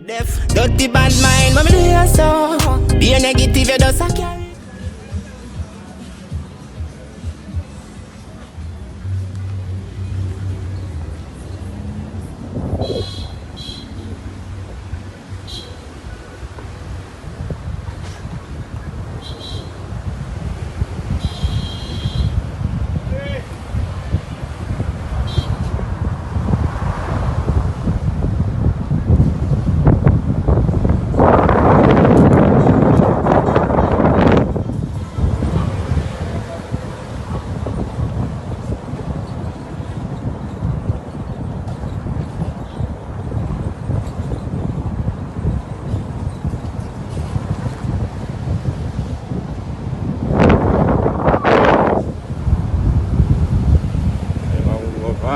Def, dirty bad mind, mommy do you so. Be a negative, you just a carry.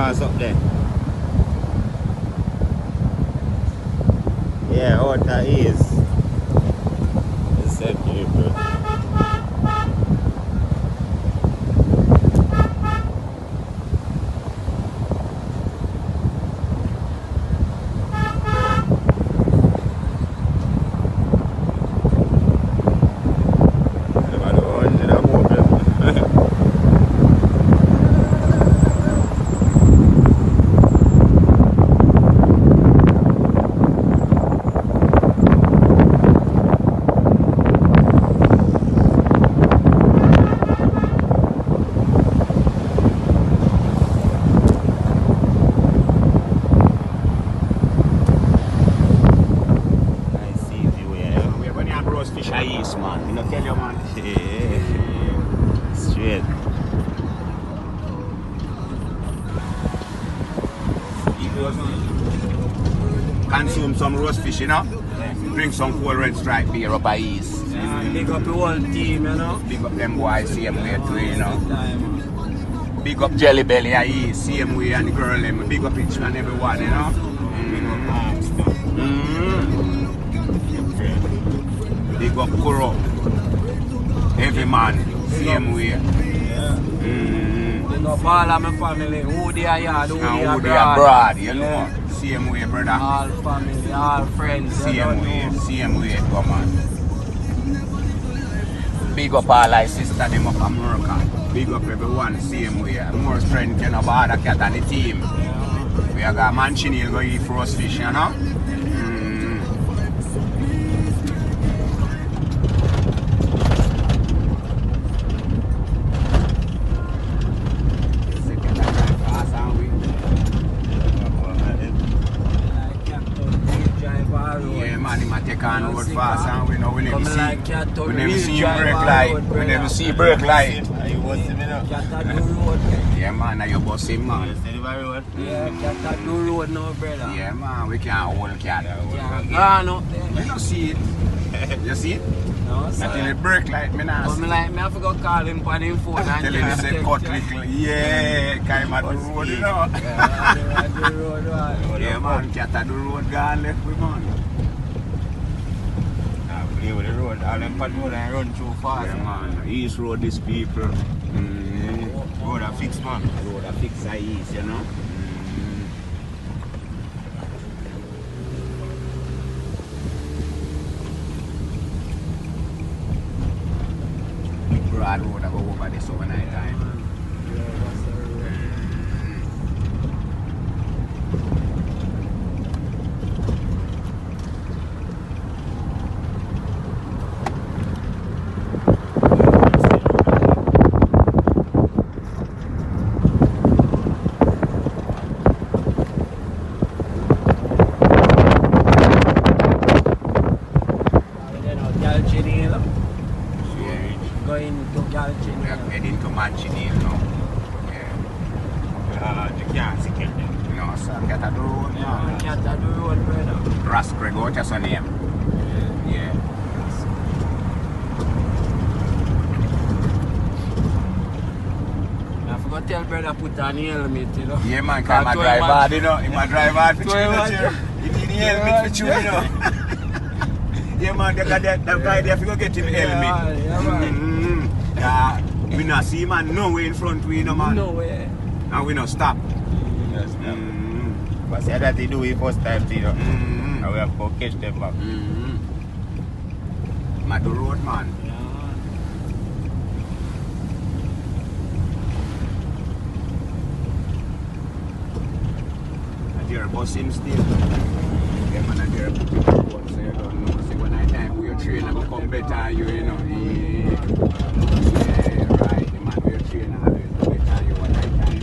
Up there. Yeah, all that is. It's said people. Straight. Consume some roast fish, you know? Drink some cold red stripe beer up at East. Big up the whole team, you know? Big up them boys, same way too, you know? Big up Jelly Belly at East, same way, and the girl them. Big up each and everyone, you know? Big up Kuro. Every man, same way. Big up all of my family, who they are yard, who they are abroad, you know? Same way, brother. All family, all friends. Same way, come on. Big up all our sister them up America. Big up everyone, same way. More strength, you know, Bawdacat and the team. We have got Mancini go eat roast fish, you know? On road fast and we never see brake light. We never see brake light. Yeah man, now you bust him man. Yeah, cat do road now, brother. Yeah man, we can't hold cat. Gone up there. You don't see it. You see it? No, sir. Until it brake light, me not see it. Me I forgot to call him on him phone and tell him to say cut little. Yeah, kind of do road, you know. Yeah, do road. Yeah man, cat do road gone left with man. Play with the road, all them patrol and run too fast. Yeah man, East Road these people. Road a fix man. Road a fix at East, you know. Broad road I go over this overnight time. Going to Galchin. We are heading to Mancini now. Yeah. You can't see it. No, sir. Get a do road. Yeah, cat do road, brother. Rascreg, what's your name? Yeah. I forgot to tell brother put on the helmet, you know. Yeah, man, because I drive hard, you know. I drive hard for you. He need the helmet for you, you know. Yeah, man, that guy there, if you go get him helmet. Yeah, man. Yeah, we not see man nowhere in front we, you know, man. Nowhere. And we not stop. Yes, but see that they do it first time, you know. And we have to catch them back. Madu road, man. They're busing still. Yeah, man, they're putting the road, so you don't know. See, when I time your train, I go come better, you know. Yeah, right, man, your train, I go better, you when I time.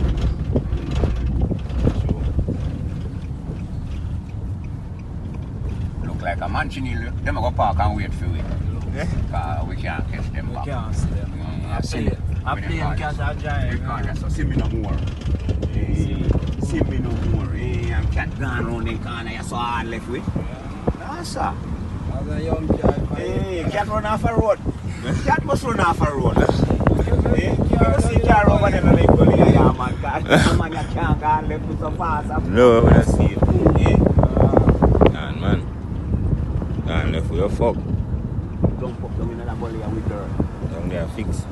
Look like a mansion, them go park and wait for it. Because we can't catch them back. We can't see them. I play catch a giant. So see me no more. See me no more. I'm cat gone round the corner. You saw hard left with. No, sir. As a young cat. Hey, cat run off a road. Cat must run off a road. Hey, you see car over there like gully. Yeah, man. Cat, man, you can't go and left with so fast. No, I see it. Man. Gone left with your fuck. Don't pop them in that gully with her. Down there fix.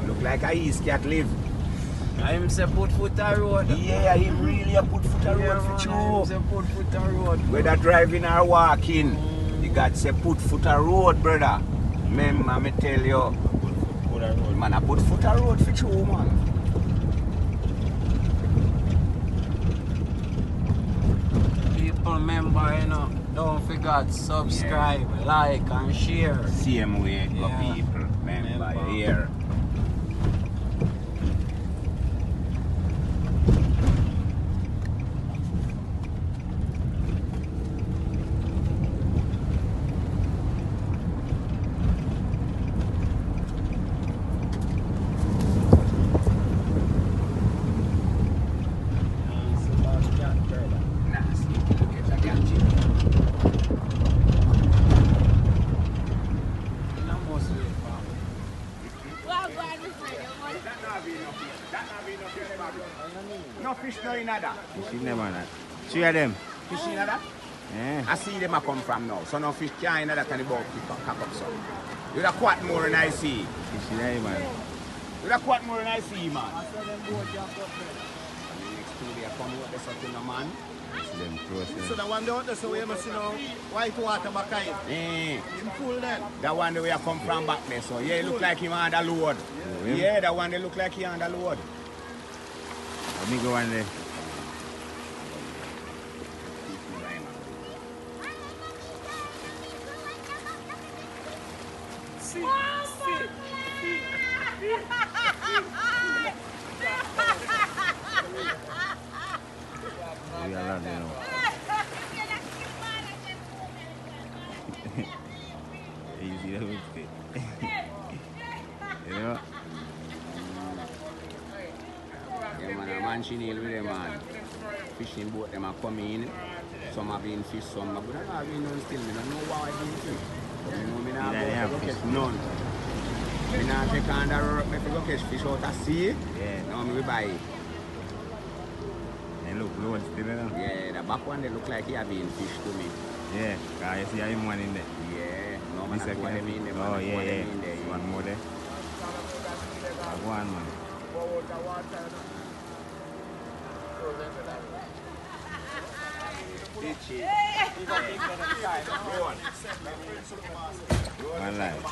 Look like a East cat live. I'm say put foot a road. Yeah, he really a put foot a road for I'm you. say put foot a road. Whether driving or walking, you got say put foot a road, brother. Remember, me tell you, man, I put foot a road for you, man. People remember, you know, don't forget subscribe, like and share. Same way, go Yeah. people. Remember, here. No fish no in that. Fish in them or not? 3 of them. Fish in that? Yeah. I see them a come from now. So no fish can't in that and the boat pack up some. You da quite more than I see. Fish in them, man. You da quite more than I see, man. I saw them boat jump up there. Next two they come out there something no man. See them close there. So the one out there, so we must see now white water back in. Eh. In full then. That one where you come from back there. So yeah, it look like him on the load. Yeah, that one they look like he on the load. Let me go on there. We are not there now. Easy to mix it. You know? Yeah, man, a man chenille with them, man. Fishing boat, them are coming in. Some have been fish, some have been none still. I don't know why I didn't fish. You know, I have go fish. catch none. I don't take on the rope, I go catch fish out of sea. Yeah. Now I buy it. They look low still, you know? Yeah, the back one, they look like he have been fish to me. Yeah, because you see him one in there. Yeah, no man, This I go second. them in there. Oh, man, I yeah, go them yeah. in there, One more there. Go on, man. One life.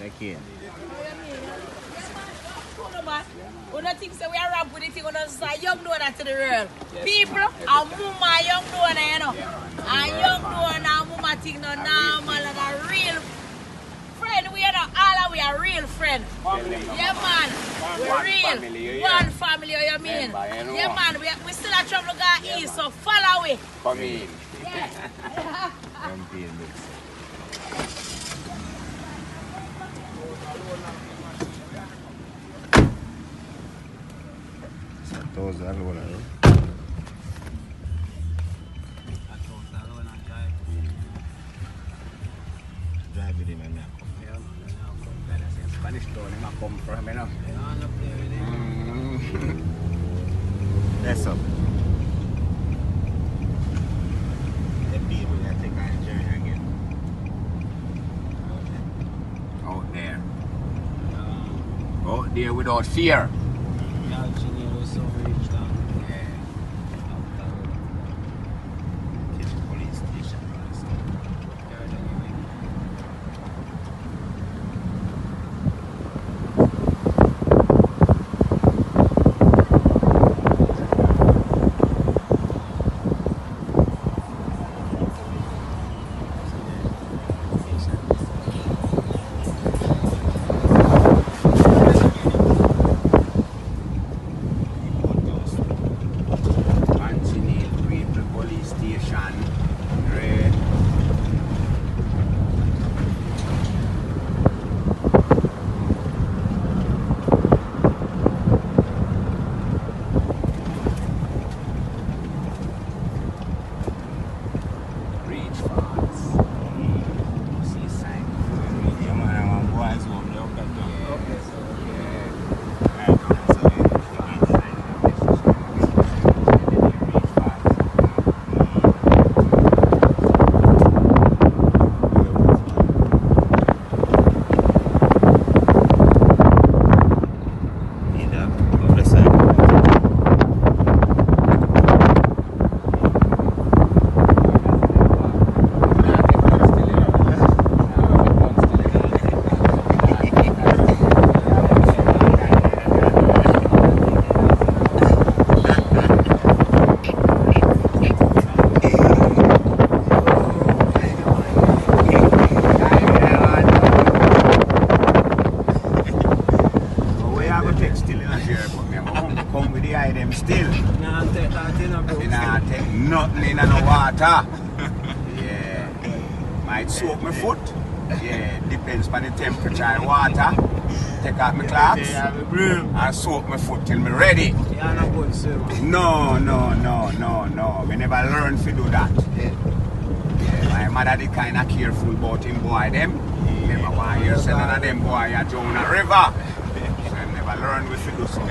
Take care. We don't think so we are rap with the thing, we don't say young donor to the world. People, and mama young donor, you know. And young donor and mama think no normal and a real friend. We are not all, we are real friend. Yeah man, we're real. One family, you mean? Yeah man, we still are traveling to go east, so follow we. Come in. Come here, look. Todos algo, ¿no? Drive with him and me. Don't him come from, you know. I'm up there with him. That's up. The people that take on the journey again. Out there. Out there without fear. Virginia was so rich down. Catch the police station. Still, Nah, take that in a bro. I take nothing in no water. Yeah, might soak my foot. Yeah, depends on the temperature and water. Take out my clothes and soak my foot till me ready. You're not good, sir. No. We never learn to do that. Yeah, my mother the kind of careful about him boy them. Never want to hear say none of them boy are down a river. So I never learn to do so.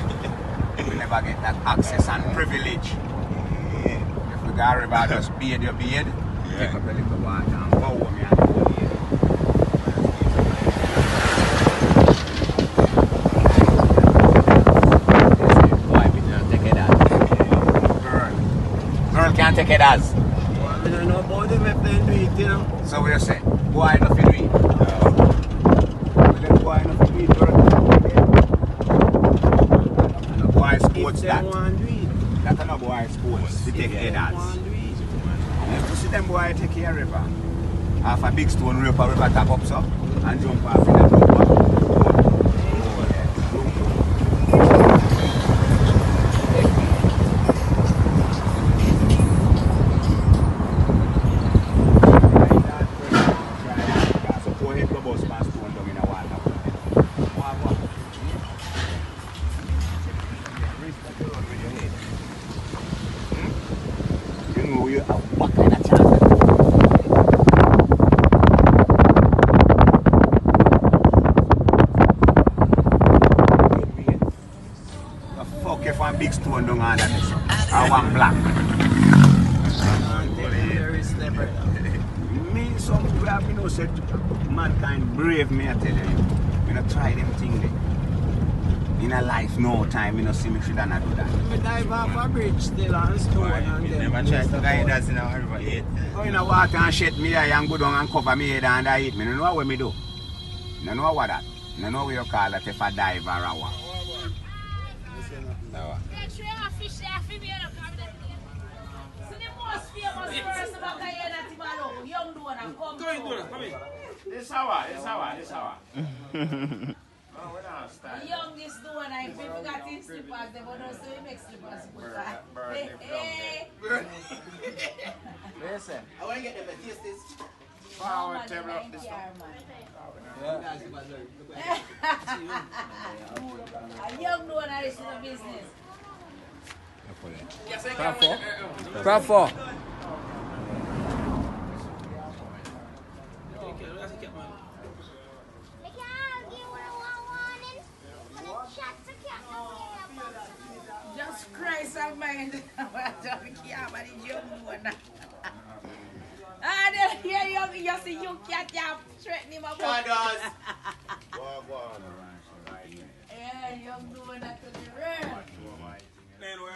We never get that access and privilege. If we go a river, just bathe your beard, take up a little water and bow me and go here. Boy, we don't take it as. Girl can't take it as. Well, I don't know about them if they do it, you know. So what you say? Boy, enough to do it. Boy, enough to do it, girl. Sports that. That's not boy sports. They take headers. You see them boy take care of river. Half a big stone river tap up so and jump off in that river. Big stone down under this. I want black. Me, some people have been said mankind brave, me I tell you. We not try them thing there. In a life, no time, you know, see me should not do that. We dive off a bridge still on stone and then. Never try to guide us in our river yet. Go in the water and shed me eye and go down and cover me head and I eat me. You know what me do? You know what that? You know what you call that if I dive or a walk? No. It's our. The youngest doing I if we got in slippers, they will not say we make slippers. Hey. Listen. I want to get them to taste this. Forward table up this A young doing I is in the business. Crop four. mind. I'm talking about the young one. And then here you see you cat threaten him about. Shadows. Yeah, young doing that to the real. Then we